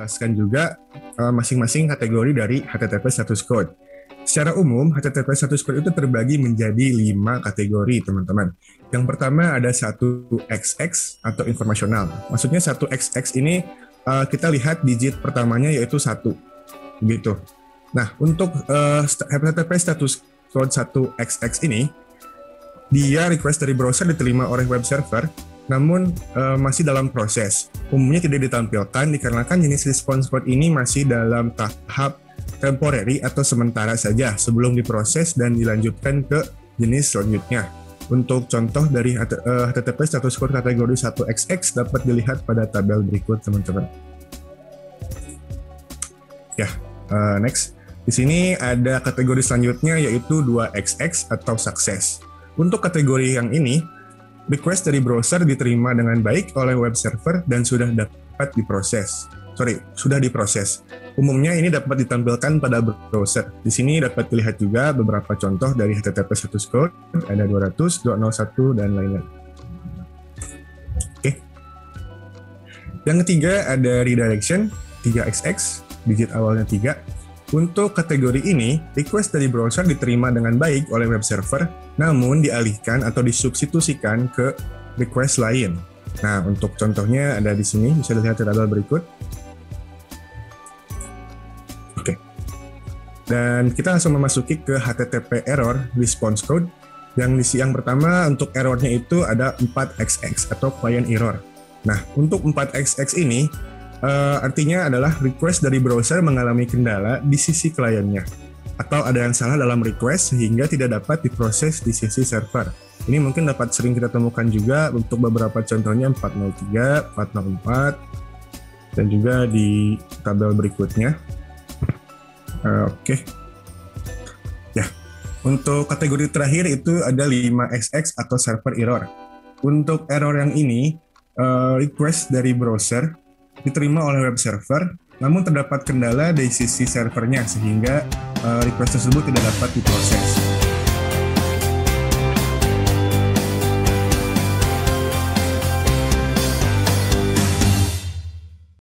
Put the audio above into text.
menjelaskan juga masing-masing kategori dari HTTP status code. Secara umum, HTTP status code itu terbagi menjadi 5 kategori, teman-teman. Yang pertama ada 1XX atau informasional. Maksudnya 1XX ini kita lihat digit pertamanya yaitu 1. Begitu. Nah, untuk HTTP status code 1XX ini, dia request dari browser diterima oleh web server, namun masih dalam proses. Umumnya tidak ditampilkan dikarenakan jenis response code ini masih dalam tahap temporary atau sementara saja sebelum diproses dan dilanjutkan ke jenis selanjutnya. Untuk contoh dari HTTP status code kategori 1XX dapat dilihat pada tabel berikut, teman-teman. Ya, next. Di sini ada kategori selanjutnya yaitu 2XX atau success. Untuk kategori yang ini, request dari browser diterima dengan baik oleh web server dan sudah diproses. Umumnya ini dapat ditampilkan pada browser. Di sini dapat dilihat juga beberapa contoh dari HTTP status code, ada 200, 201, dan lain-lain. Oke. Yang ketiga ada redirection, 3XX, digit awalnya 3. Untuk kategori ini, request dari browser diterima dengan baik oleh web server, namun dialihkan atau disubstitusikan ke request lain. Nah, untuk contohnya ada di sini, bisa dilihat di tabel berikut. Oke. Dan kita langsung memasuki ke HTTP error response code. Yang pertama untuk errornya itu ada 4XX atau client error. Nah, untuk 4XX ini artinya adalah request dari browser mengalami kendala di sisi kliennya, atau ada yang salah dalam request sehingga tidak dapat diproses di sisi server. Ini mungkin dapat sering kita temukan juga untuk beberapa contohnya 403, 404, dan juga di tabel berikutnya. Oke. Ya, untuk kategori terakhir itu ada 5XX atau server error. Untuk error yang ini, request dari browser diterima oleh web server, namun terdapat kendala dari sisi servernya sehingga request tersebut tidak dapat diproses.